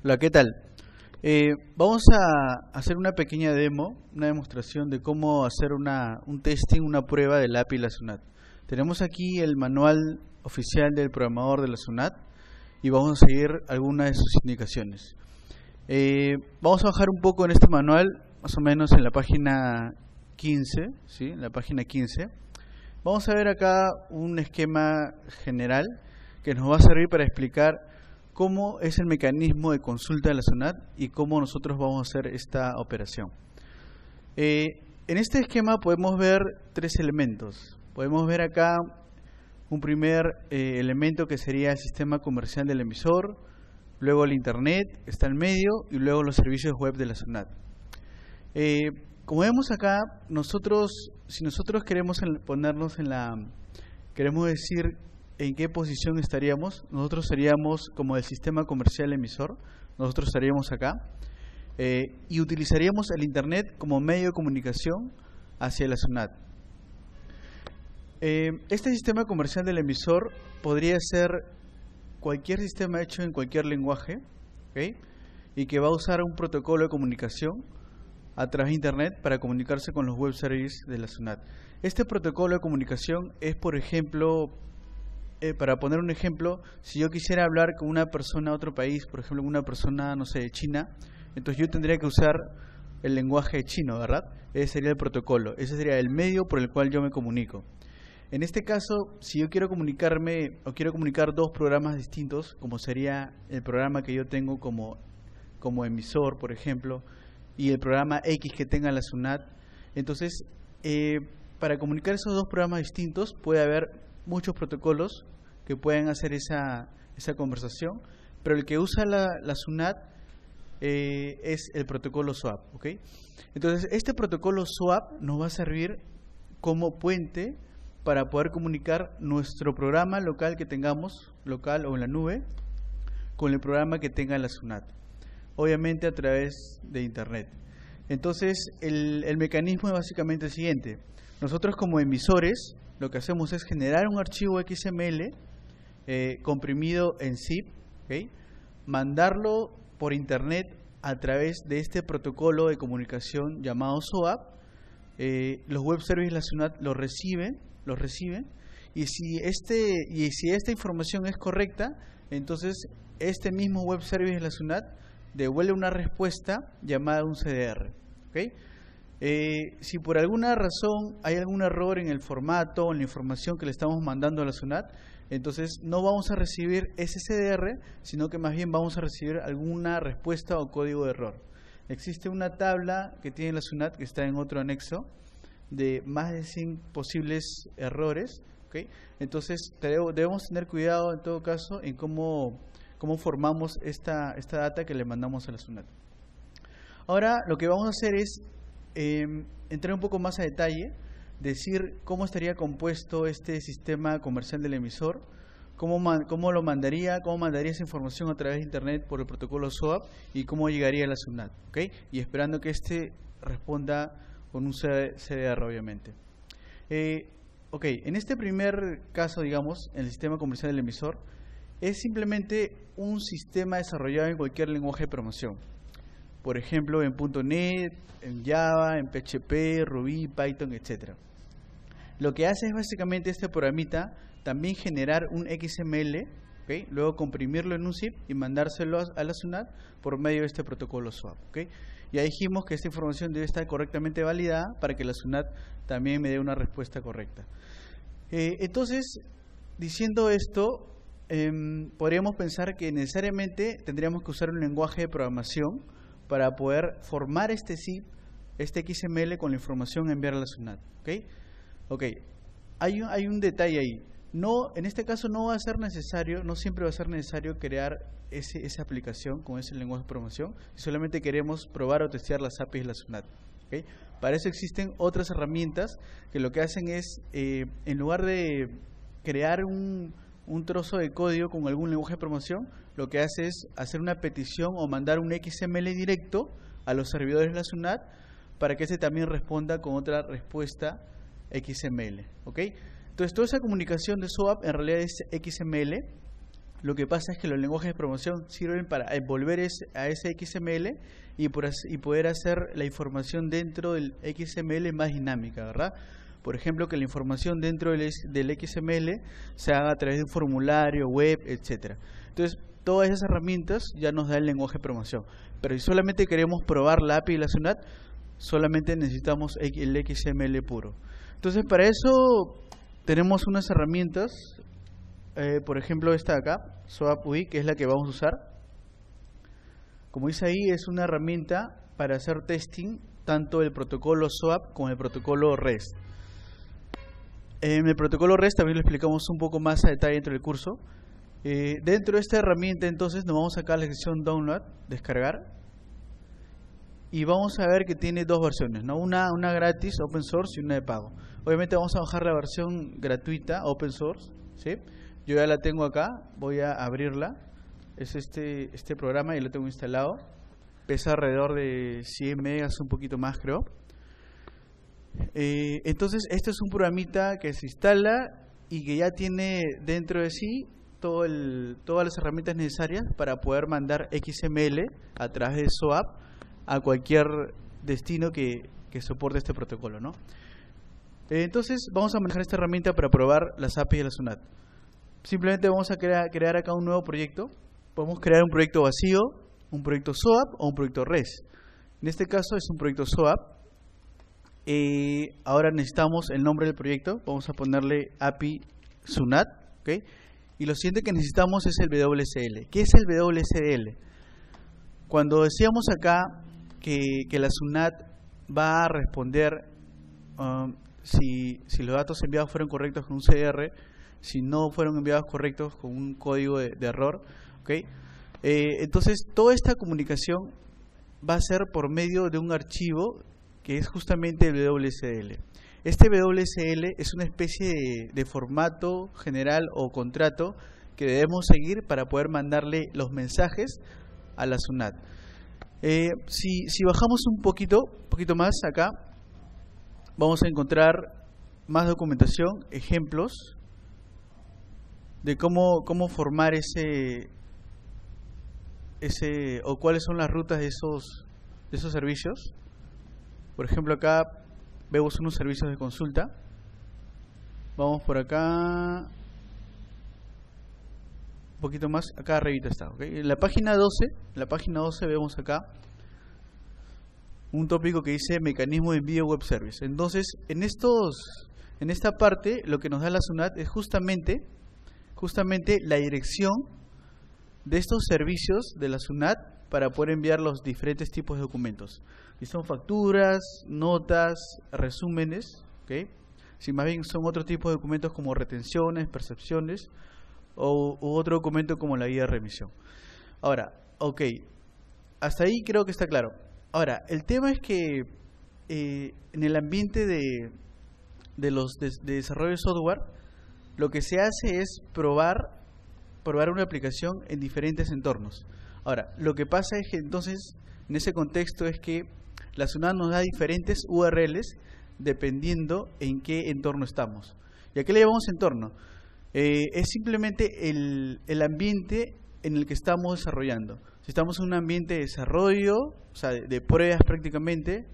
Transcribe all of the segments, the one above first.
Hola, ¿qué tal? Vamos a hacer una pequeña demo, una demostración de cómo hacer un testing, una prueba del API de la SUNAT. Tenemos aquí el manual oficial del programador de la SUNAT y vamos a seguir algunas de sus indicaciones. Vamos a bajar un poco en este manual, más o menos en la página 15, ¿sí? En la página 15. Vamos a ver acá un esquema general que nos va a servir para explicar cómo es el mecanismo de consulta de la SUNAT y cómo nosotros vamos a hacer esta operación. En este esquema podemos ver tres elementos. Podemos ver acá un primer elemento que sería el sistema comercial del emisor, luego el internet, está en medio, y luego los servicios web de la SUNAT. Como vemos acá, si nosotros queremos ponernos queremos decir en qué posición estaríamos, nosotros seríamos como el sistema comercial emisor, nosotros estaríamos acá, y utilizaríamos el internet como medio de comunicación hacia la SUNAT. Este sistema comercial del emisor podría ser cualquier sistema hecho en cualquier lenguaje, ¿okay? Y que va a usar un protocolo de comunicación a través de internet para comunicarse con los web services de la SUNAT. Este protocolo de comunicación es, por ejemplo, para poner un ejemplo, si yo quisiera hablar con una persona de otro país, por ejemplo, una persona, no sé, de China, entonces yo tendría que usar el lenguaje chino, ¿verdad? Ese sería el protocolo, ese sería el medio por el cual yo me comunico. En este caso, si yo quiero comunicarme o quiero comunicar dos programas distintos, como sería el programa que yo tengo como emisor, por ejemplo, y el programa X que tenga la SUNAT, entonces, para comunicar esos dos programas distintos puede haber muchos protocolos que pueden hacer esa conversación, pero el que usa la SUNAT es el protocolo SOAP, ¿ok? Entonces, este protocolo SOAP nos va a servir como puente para poder comunicar nuestro programa local que tengamos, local o en la nube, con el programa que tenga la SUNAT, obviamente a través de internet. Entonces, el mecanismo es básicamente el siguiente. Nosotros como emisores lo que hacemos es generar un archivo XML comprimido en zip, ¿okay? Mandarlo por internet a través de este protocolo de comunicación llamado SOAP. Los web services de la SUNAT los reciben, y si esta información es correcta, entonces este mismo web service de la SUNAT devuelve una respuesta llamada un CDR, ¿okay? Si por alguna razón hay algún error en el formato o en la información que le estamos mandando a la SUNAT, entonces no vamos a recibir ese CDR, sino que más bien vamos a recibir alguna respuesta o código de error. Existe una tabla que tiene la SUNAT, que está en otro anexo, de más de 100 posibles errores, ¿okay? Entonces debemos tener cuidado en todo caso en cómo formamos esta data que le mandamos a la SUNAT. Ahora lo que vamos a hacer es entrar un poco más a detalle, decir cómo estaría compuesto este sistema comercial del emisor, cómo lo mandaría, cómo mandaría esa información a través de internet por el protocolo SOAP y cómo llegaría a la SUNAT, ¿okay? Y esperando que este responda con un CDR, obviamente. Ok, en este primer caso, digamos, el sistema comercial del emisor es simplemente un sistema desarrollado en cualquier lenguaje de programación. Por ejemplo, en .NET, en Java, en PHP, Ruby, Python, etc. Lo que hace es básicamente este programita también generar un XML, ¿okay? Luego comprimirlo en un zip y mandárselo a la SUNAT por medio de este protocolo SOAP, ¿okay? Ya dijimos que esta información debe estar correctamente validada para que la SUNAT también me dé una respuesta correcta. Entonces, diciendo esto, podríamos pensar que necesariamente tendríamos que usar un lenguaje de programación para poder formar este zip, este XML con la información a enviar a la SUNAT, ¿ok? Hay un detalle ahí. En este caso no va a ser necesario, no siempre va a ser necesario crear esa aplicación con ese lenguaje de programación, si solamente queremos probar o testear las APIs de la SUNAT, ¿okay? Para eso existen otras herramientas que lo que hacen es, en lugar de crear un trozo de código con algún lenguaje de programación, lo que hace es hacer una petición o mandar un XML directo a los servidores de la SUNAT para que ese también responda con otra respuesta XML, ¿ok? Entonces toda esa comunicación de SOAP en realidad es XML Lo que pasa es que los lenguajes de programación sirven para envolver a ese XML y poder hacer la información dentro del XML más dinámica, ¿verdad? Por ejemplo, que la información dentro del XML se haga a través de un formulario, web, etcétera. Entonces, todas esas herramientas ya nos da el lenguaje de programación. Pero si solamente queremos probar la API de la SUNAT, solamente necesitamos el XML puro. Entonces, para eso tenemos unas herramientas, por ejemplo esta de acá, SOAP UI, que es la que vamos a usar. Como dice ahí, es una herramienta para hacer testing tanto del protocolo SOAP como el protocolo REST. En el protocolo REST también lo explicamos un poco más a detalle dentro del curso. Dentro de esta herramienta entonces nos vamos acá a la sección Download, descargar, y vamos a ver que tiene dos versiones, ¿no? Una gratis, open source, y una de pago. Obviamente vamos a bajar la versión gratuita, open source, ¿sí? Yo ya la tengo acá, voy a abrirla. Es este programa y lo tengo instalado. Pesa alrededor de 100 megas, un poquito más creo. Entonces este es un programita que se instala y que ya tiene dentro de sí todas las herramientas necesarias para poder mandar XML a través de SOAP a cualquier destino que soporte este protocolo, ¿no? Entonces vamos a manejar esta herramienta para probar las APIs de la SUNAT. Simplemente vamos a crear acá un nuevo proyecto. Podemos crear un proyecto vacío, un proyecto SOAP o un proyecto REST. En este caso es un proyecto SOAP. Ahora necesitamos el nombre del proyecto. Vamos a ponerle API SUNAT, ¿okay? Y lo siguiente que necesitamos es el WSL. ¿Qué es el WSL? Cuando decíamos acá que la SUNAT va a responder si los datos enviados fueron correctos con un CR, si no fueron enviados correctos con un código de error, ¿okay? Entonces toda esta comunicación va a ser por medio de un archivo que es justamente el WSL. Este WSL es una especie de formato general o contrato que debemos seguir para poder mandarle los mensajes a la SUNAT. Si bajamos un poquito más acá, vamos a encontrar más documentación, ejemplos de cómo formar o cuáles son las rutas de esos servicios. Por ejemplo, acá vemos unos servicios de consulta. Vamos por acá un poquito más, acá arribita está, ¿okay? En la página 12 vemos acá un tópico que dice mecanismo de envío web service. Entonces, en esta parte lo que nos da la SUNAT es justamente la dirección de estos servicios de la SUNAT para poder enviar los diferentes tipos de documentos. Si son facturas, notas, resúmenes, ¿okay? Si más bien son otro tipo de documentos como retenciones, percepciones u otro documento como la guía de remisión. Ahora, ok, hasta ahí creo que está claro. Ahora, el tema es que en el ambiente de desarrollo de software, lo que se hace es probar una aplicación en diferentes entornos. Ahora, lo que pasa es que entonces, en ese contexto es que la SUNAT nos da diferentes URLs dependiendo en qué entorno estamos. ¿Y a qué le llamamos entorno? Es simplemente el ambiente en el que estamos desarrollando. Si estamos en un ambiente de desarrollo, o sea, de pruebas prácticamente,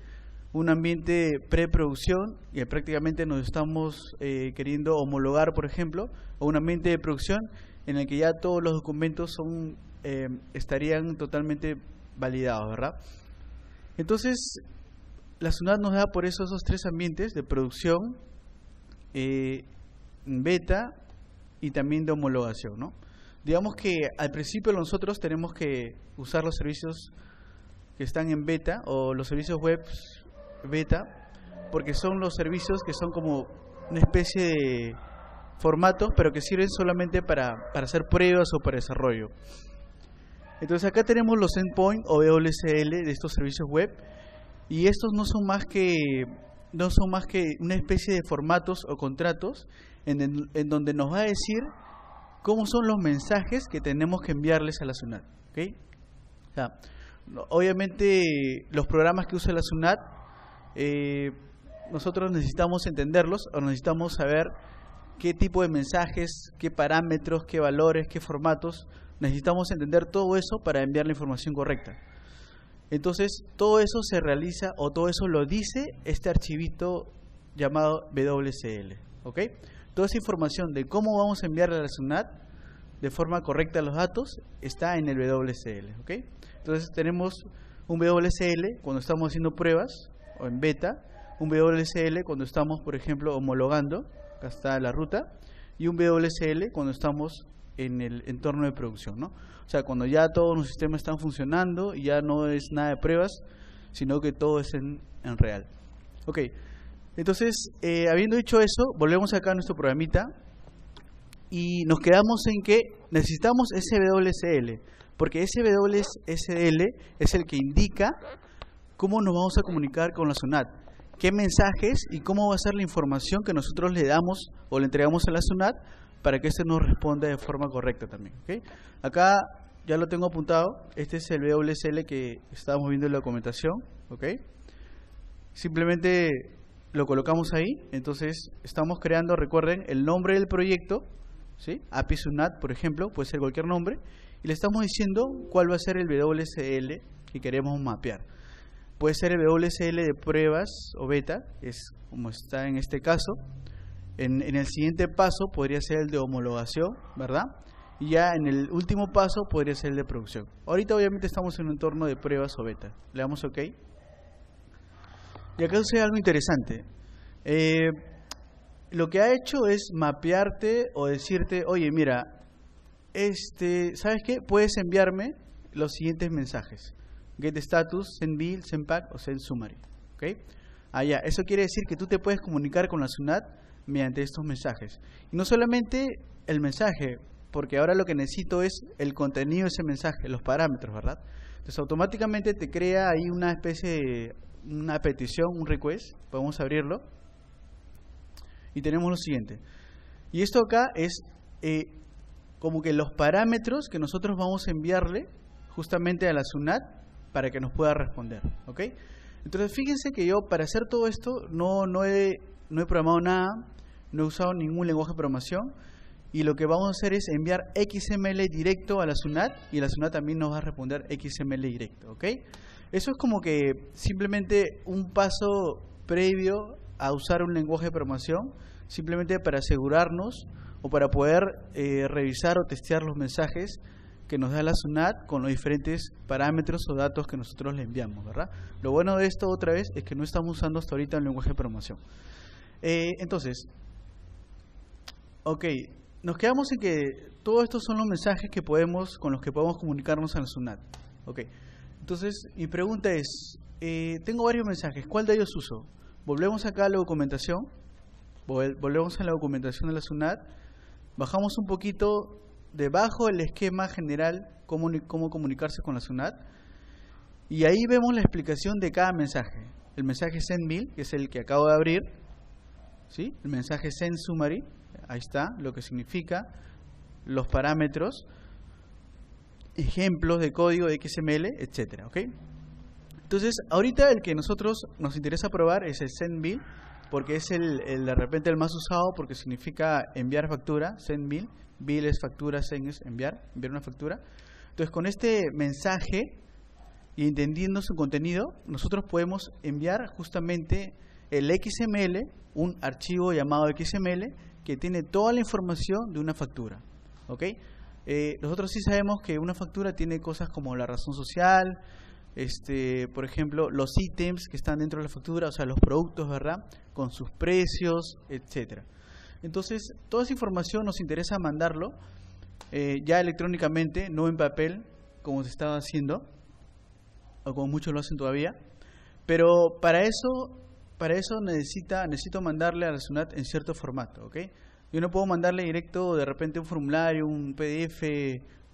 un ambiente preproducción, y prácticamente nos estamos queriendo homologar, por ejemplo, o un ambiente de producción en el que ya todos los documentos estarían totalmente validados, ¿verdad? Entonces, la SUNAT nos da por eso esos tres ambientes de producción, beta y también de homologación, ¿no? Digamos que al principio nosotros tenemos que usar los servicios que están en beta o los servicios web beta, porque son los servicios que son como una especie de formatos, pero que sirven solamente para hacer pruebas o para desarrollo. Entonces acá tenemos los endpoint o WSL de estos servicios web, y estos no son más que una especie de formatos o contratos en donde nos va a decir cómo son los mensajes que tenemos que enviarles a la SUNAT, ¿okay? O sea, obviamente los programas que usa la SUNAT nosotros necesitamos entenderlos o necesitamos saber qué tipo de mensajes, qué parámetros, qué valores, qué formatos. Necesitamos entender todo eso para enviar la información correcta. Entonces, todo eso se realiza, o todo eso lo dice este archivito llamado WSL, ¿ok? Toda esa información de cómo vamos a enviarle a la SUNAT de forma correcta los datos está en el WSL, ¿ok? Entonces, tenemos un WSL cuando estamos haciendo pruebas, o en beta, un WSL cuando estamos, por ejemplo, homologando, acá está la ruta, y un WSL cuando estamos en el entorno de producción, ¿no? O sea, cuando ya todos los sistemas están funcionando y ya no es nada de pruebas, sino que todo es en real. Ok, entonces, habiendo dicho eso, volvemos acá a nuestro programita y nos quedamos en que necesitamos ese WSL, porque ese WSL es el que indica cómo nos vamos a comunicar con la SUNAT, qué mensajes y cómo va a ser la información que nosotros le damos o le entregamos a la SUNAT para que este nos responda de forma correcta también, ¿okay? Acá ya lo tengo apuntado, este es el WSL que estábamos viendo en la documentación, ¿ok? Simplemente lo colocamos ahí, entonces estamos creando, recuerden, el nombre del proyecto, ¿sí? API SUNAT, por ejemplo, puede ser cualquier nombre, y le estamos diciendo cuál va a ser el WSL que queremos mapear. Puede ser el WSL de pruebas o beta, es como está en este caso. En el siguiente paso podría ser el de homologación, ¿verdad? Y ya en el último paso podría ser el de producción. Ahorita obviamente estamos en un entorno de pruebas o beta. Le damos OK. Y acá sucede algo interesante. Lo que ha hecho es mapearte o decirte, oye, mira, ¿sabes qué? Puedes enviarme los siguientes mensajes. Get status, send bill, send pack o send summary. ¿Okay? Ya, eso quiere decir que tú te puedes comunicar con la SUNAT mediante estos mensajes. Y no solamente el mensaje, porque ahora lo que necesito es el contenido de ese mensaje, los parámetros, ¿verdad? Entonces automáticamente te crea ahí una especie de una petición, un request. Podemos abrirlo. Y tenemos lo siguiente. Y esto acá es como que los parámetros que nosotros vamos a enviarle justamente a la SUNAT para que nos pueda responder, ¿ok? Entonces fíjense que yo para hacer todo esto no he programado nada, no he usado ningún lenguaje de programación, y lo que vamos a hacer es enviar XML directo a la SUNAT y la SUNAT también nos va a responder XML directo, ¿ok? Eso es como que simplemente un paso previo a usar un lenguaje de programación, simplemente para asegurarnos o para poder revisar o testear los mensajes que nos da la SUNAT con los diferentes parámetros o datos que nosotros le enviamos, ¿verdad? Lo bueno de esto, otra vez, es que no estamos usando hasta ahorita un lenguaje de programación. Entonces, ok, nos quedamos en que todos estos son los mensajes que con los que podemos comunicarnos a la SUNAT. Ok, entonces mi pregunta es, tengo varios mensajes, ¿cuál de ellos uso? Volvemos acá a la documentación, volvemos a la documentación de la SUNAT, bajamos un poquito debajo el esquema general, cómo comunicarse con la SUNAT, y ahí vemos la explicación de cada mensaje. El mensaje send bill, que es el que acabo de abrir, ¿sí? El mensaje send summary, ahí está, lo que significa, los parámetros, ejemplos de código de XML, etcétera, ¿ok? Entonces, ahorita el que nos interesa probar es el send bill, porque es de repente el más usado, porque significa enviar factura, send bill. Bill es factura, send es enviar una factura. Entonces, con este mensaje y entendiendo su contenido, nosotros podemos enviar justamente el XML, un archivo llamado XML, que tiene toda la información de una factura, ¿ok? Nosotros sí sabemos que una factura tiene cosas como la razón social, por ejemplo, los ítems que están dentro de la factura, o sea, los productos, ¿verdad? Con sus precios, etcétera. Entonces, toda esa información nos interesa mandarlo ya electrónicamente, no en papel, como se estaba haciendo, o como muchos lo hacen todavía. Pero para eso necesito mandarle a la SUNAT en cierto formato, ¿ok? Yo no puedo mandarle directo de repente un formulario, un PDF,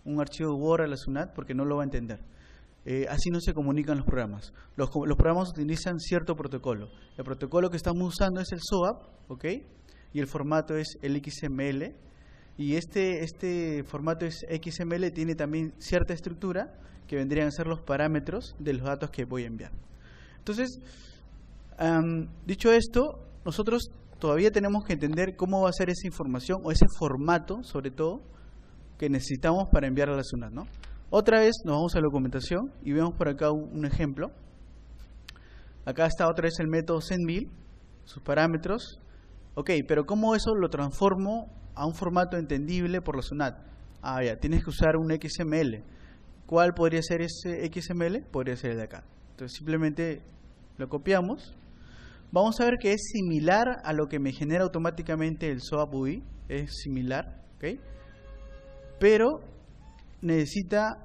un archivo Word a la SUNAT porque no lo va a entender. Así no se comunican los programas. Los programas utilizan cierto protocolo. El protocolo que estamos usando es el SOAP, ¿ok? Y el formato es el XML, y este formato es XML, tiene también cierta estructura que vendrían a ser los parámetros de los datos que voy a enviar. Entonces, dicho esto, nosotros todavía tenemos que entender cómo va a ser esa información o ese formato, sobre todo, que necesitamos para enviar a la SUNAT, ¿no? Otra vez nos vamos a la documentación y vemos por acá un ejemplo. Acá está otra vez el método sendMill, sus parámetros. Ok, pero ¿cómo eso lo transformo a un formato entendible por la SUNAT? Ya, tienes que usar un XML. ¿Cuál podría ser ese XML? Podría ser el de acá. Entonces simplemente lo copiamos. Vamos a ver que es similar a lo que me genera automáticamente el SOAP UI. Es similar, ¿ok? Pero necesita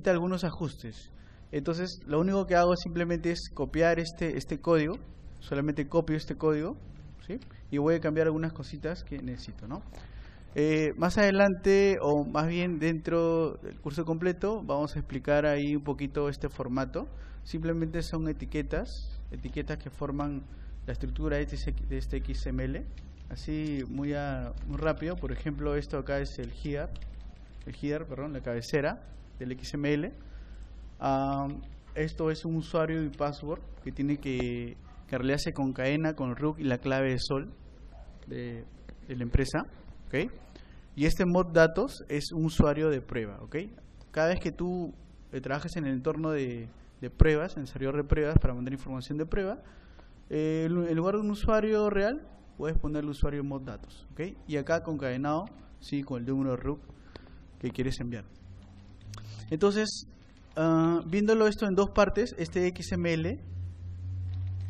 algunos ajustes. Entonces lo único que hago simplemente es copiar este código. Solamente copio este código, ¿sí? Y voy a cambiar algunas cositas que necesito, ¿no? Más adelante, o más bien dentro del curso completo, vamos a explicar ahí un poquito este formato. Simplemente son etiquetas que forman la estructura de este XML. Así muy rápido. Por ejemplo, esto acá es el header, la cabecera del XML. Esto es un usuario y password que tiene que realidad se concadena con root y la clave de sol de la empresa, ¿ok? Y este mod datos es un usuario de prueba, ¿ok? Cada vez que tú trabajes en el entorno de pruebas, en el servidor de pruebas para mandar información de prueba, en lugar de un usuario real, puedes poner el usuario mod datos, ¿ok? Y acá concadenado, sí, con el número de root que quieres enviar. Entonces, viéndolo esto en dos partes, este XML,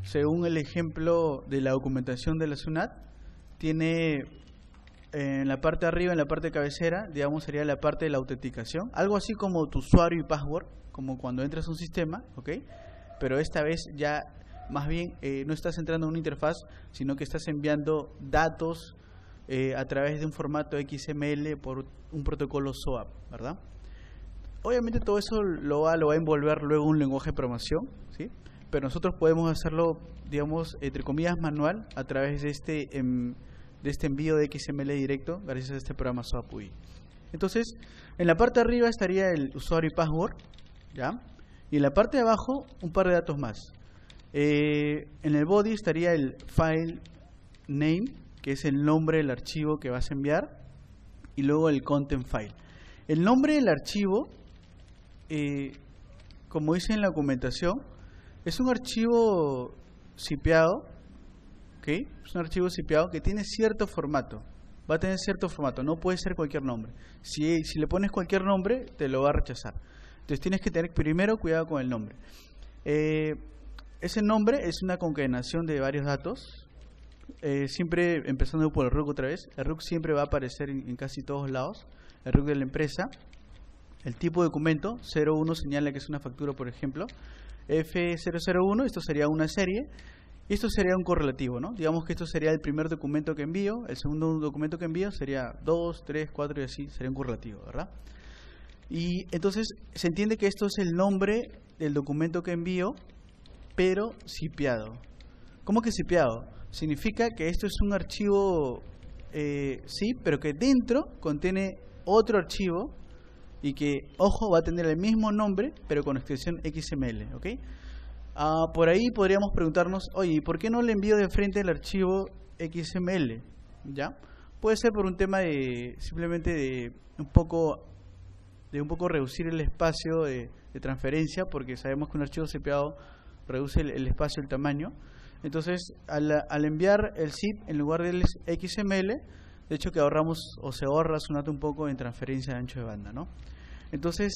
según el ejemplo de la documentación de la SUNAT, tiene en la parte de arriba, en la parte de cabecera, digamos, sería la parte de la autenticación, algo así como tu usuario y password, como cuando entras a un sistema, ¿ok? Pero esta vez ya más bien no estás entrando a una interfaz, sino que estás enviando datos a través de un formato XML por un protocolo SOAP, ¿verdad? Obviamente todo eso lo va a envolver luego un lenguaje de programación, ¿sí? Pero nosotros podemos hacerlo, digamos, entre comillas, manual a través de este envío de XML directo gracias a este programa SOAP UI. Entonces, en la parte de arriba estaría el usuario y password, ¿ya? Y en la parte de abajo, un par de datos más. En el body estaría el file name, que es el nombre del archivo que vas a enviar, y luego el content file. El nombre del archivo, como dice en la documentación, es un archivo zipeado, ¿okay? Es un archivo zipeado que tiene cierto formato. Va a tener cierto formato, no puede ser cualquier nombre. Si le pones cualquier nombre, te lo va a rechazar. Entonces tienes que tener primero cuidado con el nombre. Ese nombre es una concatenación de varios datos. Siempre empezando por el RUC otra vez. El RUC siempre va a aparecer en casi todos lados. El RUC de la empresa. El tipo de documento, 01 señala que es una factura, por ejemplo. F001, esto sería una serie. Y esto sería un correlativo, ¿no? Digamos que esto sería el primer documento que envío. El segundo documento que envío sería 2, 3, 4 y así. Sería un correlativo, ¿verdad? Y entonces se entiende que esto es el nombre del documento que envío, pero zipeado. ¿Cómo que zipeado? Significa que esto es un archivo, sí, pero que dentro contiene otro archivo y que, ojo, va a tener el mismo nombre, pero con extensión XML, ¿ok? Por ahí podríamos preguntarnos, oye, ¿por qué no le envío de frente el archivo XML? ¿Ya? Puede ser por un tema de simplemente de un poco reducir el espacio de transferencia, porque sabemos que un archivo zipeado reduce el espacio, el tamaño. Entonces, al enviar el zip en lugar del XML, de hecho que ahorramos o se ahorra SUNAT un poco en transferencia de ancho de banda, ¿no? Entonces,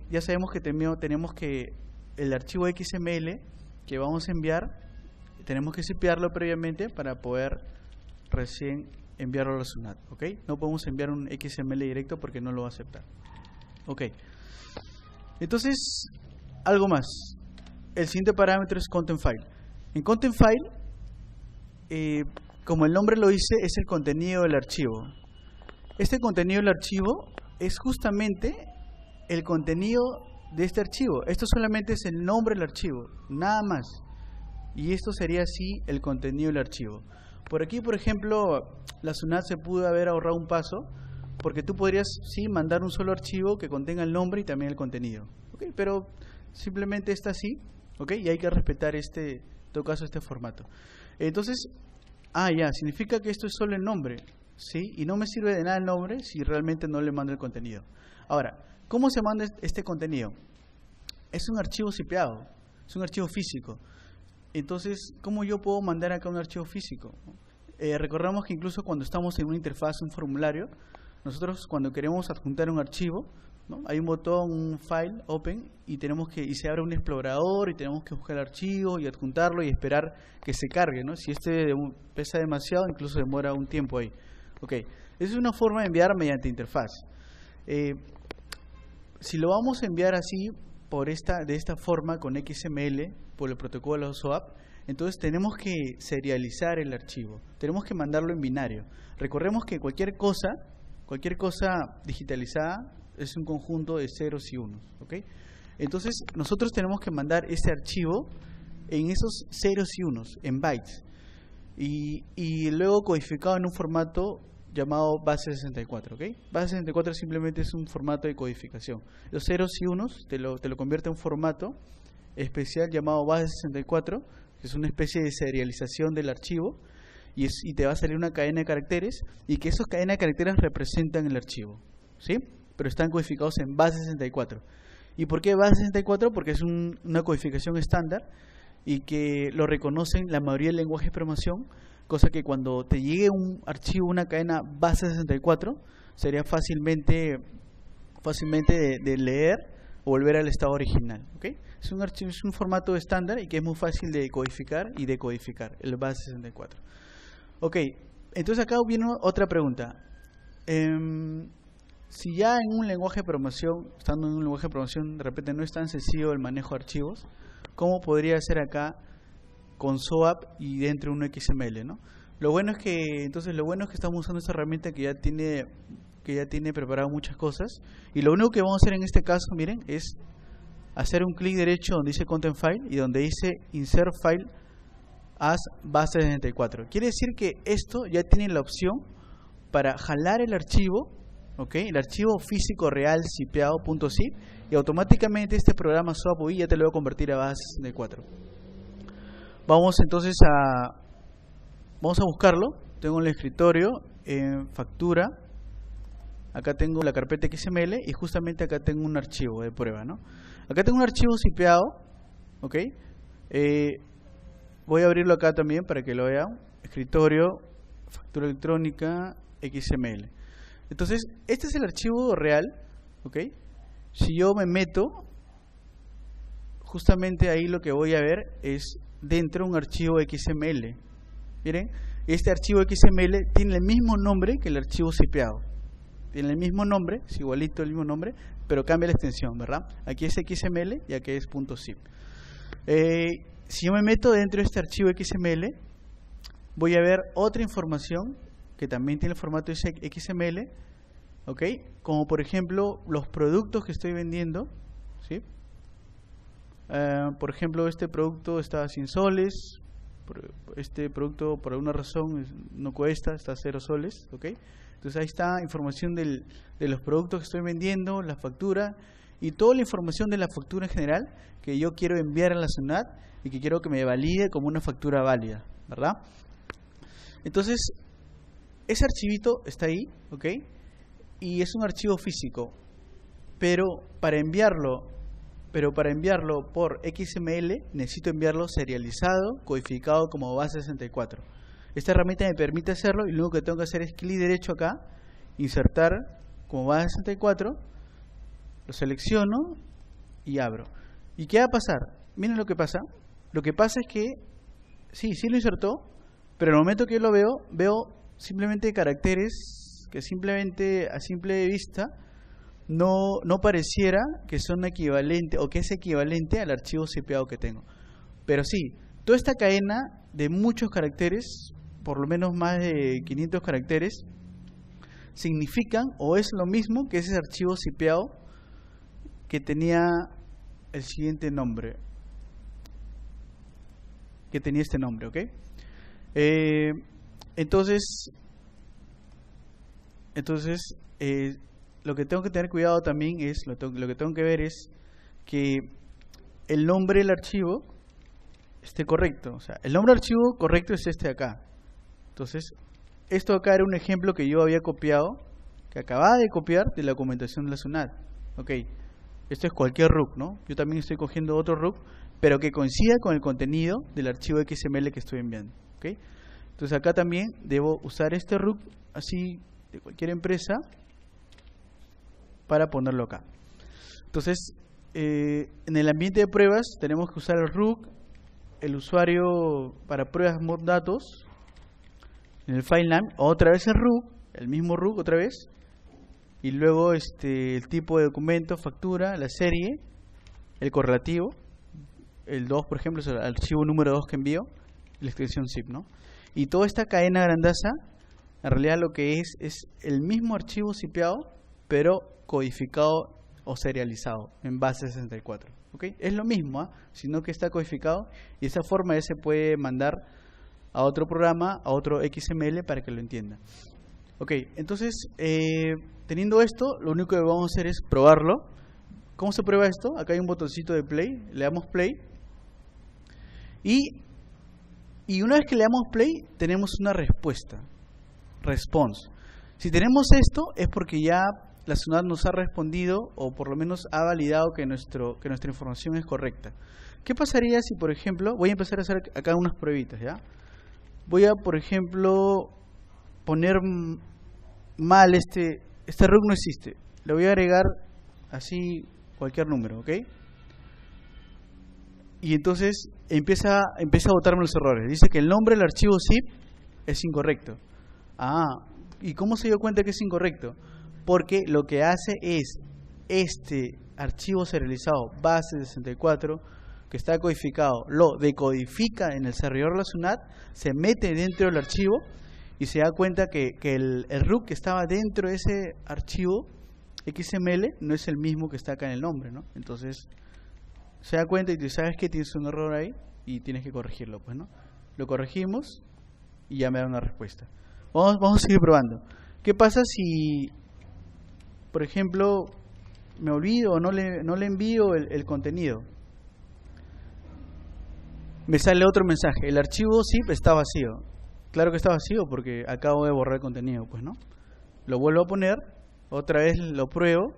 ya sabemos que tenemos que el archivo XML que vamos a enviar, tenemos que zipearlo previamente para poder recién enviarlo a la SUNAT, ¿ok? No podemos enviar un XML directo porque no lo va a aceptar. Ok. Entonces, algo más. El siguiente parámetro es content file. En content file, como el nombre lo dice, es el contenido del archivo. Este contenido del archivo es justamente el contenido de este archivo. Esto solamente es el nombre del archivo, nada más. Y esto sería así el contenido del archivo. Por aquí, por ejemplo, la SUNAT se pudo haber ahorrado un paso, porque tú podrías, sí, mandar un solo archivo que contenga el nombre y también el contenido. ¿Okay? Pero simplemente está así, ¿okay? Y hay que respetar en todo caso, este formato. Entonces, Ah, ya, significa que esto es solo el nombre, ¿sí? Y no me sirve de nada el nombre si realmente no le mando el contenido. Ahora, ¿cómo se manda este contenido? Es un archivo zipeado, es un archivo físico. Entonces, ¿cómo yo puedo mandar acá un archivo físico? Recordamos que incluso cuando estamos en una interfaz, un formulario, nosotros cuando queremos adjuntar un archivo, ¿no? Hay un botón, un file, open, y se abre un explorador y tenemos que buscar el archivo y adjuntarlo y esperar que se cargue, ¿no? Si pesa demasiado, incluso demora un tiempo ahí. Ok, esa es una forma de enviar mediante interfaz. Si lo vamos a enviar así, de esta forma, con XML, por el protocolo SOAP, entonces tenemos que serializar el archivo, tenemos que mandarlo en binario. Recordemos que cualquier cosa digitalizada es un conjunto de ceros y unos, ¿ok? Entonces nosotros tenemos que mandar ese archivo en esos ceros y unos, en bytes, y luego codificado en un formato llamado base64, ¿ok? Base64 simplemente es un formato de codificación. Los ceros y unos te lo convierte en un formato especial llamado base64, que es una especie de serialización del archivo, y te va a salir una cadena de caracteres, y que esas cadenas de caracteres representan el archivo, ¿sí? Pero están codificados en base64. ¿Y por qué base64? Porque es una codificación estándar y que lo reconocen la mayoría de lenguajes de programación, cosa que cuando te llegue un archivo, una cadena base64, sería fácilmente de leer o volver al estado original, ¿ok? Es un formato estándar y que es muy fácil de codificar y decodificar, el base64. Ok, entonces acá viene otra pregunta. Si ya en un lenguaje de programación, estando en un lenguaje de programación, de repente no es tan sencillo el manejo de archivos, ¿cómo podría ser acá con SOAP y dentro de un XML, ¿no? Lo bueno es que estamos usando esta herramienta que ya tiene preparado muchas cosas, y lo único que vamos a hacer en este caso, miren, es hacer un clic derecho donde dice Content File y donde dice Insert File as base64. Quiere decir que esto ya tiene la opción para jalar el archivo, ¿ok? El archivo físico real zipeado.zip, y automáticamente este programa SOAP UI ya te lo va a convertir a base64. Vamos entonces a buscarlo. Tengo el escritorio en factura. Acá tengo la carpeta XML y justamente acá tengo un archivo de prueba, ¿no? Acá tengo un archivo zipeado, ¿ok? Voy a abrirlo acá también para que lo vean. Escritorio, factura electrónica, XML. Entonces, este es el archivo real, ¿ok? Si yo me meto, justamente ahí lo que voy a ver es dentro un archivo XML. Miren, este archivo XML tiene el mismo nombre que el archivo zipeado. Tiene el mismo nombre, es igualito el mismo nombre, pero cambia la extensión, ¿verdad? Aquí es XML y aquí es .zip. Si yo me meto dentro de este archivo XML, voy a ver otra información que también tiene el formato XML, ¿ok? Como por ejemplo los productos que estoy vendiendo, ¿sí? Por ejemplo, este producto está a 100 soles, este producto por alguna razón no cuesta, está a 0 soles, ¿ok? Entonces ahí está información de los productos que estoy vendiendo, la factura y toda la información de la factura en general que yo quiero enviar a la SUNAT y que quiero que me valide como una factura válida, ¿verdad? Entonces, ese archivito está ahí, ¿ok? Y es un archivo físico, pero para enviarlo por XML necesito enviarlo serializado, codificado como base64. Esta herramienta me permite hacerlo y lo único que tengo que hacer es clic derecho acá, insertar como base64, lo selecciono y abro. ¿Y qué va a pasar? Miren lo que pasa. Lo que pasa es que sí lo insertó, pero en el momento que yo lo veo simplemente caracteres que simplemente a simple vista no pareciera que son equivalentes o que es equivalente al archivo zipeado que tengo. Pero sí, toda esta cadena de muchos caracteres, por lo menos más de 500 caracteres, significan o es lo mismo que ese archivo zipeado que tenía el siguiente nombre, que tenía este nombre, ¿ok? Entonces lo que tengo que tener cuidado también es, lo que tengo que ver es que el nombre del archivo esté correcto. O sea, el nombre del archivo correcto es este de acá, Entonces, esto acá era un ejemplo que yo había copiado, que acababa de copiar de la documentación de la SUNAT. Ok, esto es cualquier RUC, ¿no? Yo también estoy cogiendo otro RUC, pero que coincida con el contenido del archivo XML que estoy enviando. ¿Ok? Entonces acá también debo usar este RUC, así, de cualquier empresa, para ponerlo acá. Entonces, en el ambiente de pruebas tenemos que usar el RUC, el usuario para pruebas mod datos, en el file name, otra vez el RUC, el mismo RUC otra vez, y luego el tipo de documento, factura, la serie, el correlativo, el 2 por ejemplo es el archivo número 2 que envío, la extensión zip, ¿no? Y toda esta cadena grandaza, en realidad lo que es el mismo archivo zipeado, pero codificado o serializado en base 64. ¿Okay? Es lo mismo, sino que está codificado y de esa forma ya se puede mandar a otro programa, a otro XML para que lo entienda. Ok, entonces, teniendo esto, lo único que vamos a hacer es probarlo. ¿Cómo se prueba esto? Acá hay un botoncito de play, le damos play. Y una vez que le damos play, tenemos una respuesta, response. Si tenemos esto, es porque ya la SUNAT nos ha respondido, o por lo menos ha validado que nuestra información es correcta. ¿Qué pasaría si, por ejemplo, voy a empezar a hacer acá unas pruebitas, ¿ya? Voy a, por ejemplo, poner mal este RUC no existe. Le voy a agregar así cualquier número, ¿ok? Y entonces empieza a botarme los errores. Dice que el nombre del archivo zip es incorrecto. ¿Y cómo se dio cuenta que es incorrecto? Porque lo que hace es este archivo serializado base 64 que está codificado, lo decodifica en el servidor de la SUNAT, se mete dentro del archivo y se da cuenta que el RUC que estaba dentro de ese archivo XML no es el mismo que está acá en el nombre, ¿no? Entonces se da cuenta y tú sabes que tienes un error ahí y tienes que corregirlo, pues, ¿no? Lo corregimos y ya me da una respuesta. Vamos a seguir probando. ¿Qué pasa si, por ejemplo, me olvido o no le envío el contenido? Me sale otro mensaje, el archivo zip está vacío. Claro que está vacío porque acabo de borrar el contenido, pues, ¿no? Lo vuelvo a poner, otra vez lo pruebo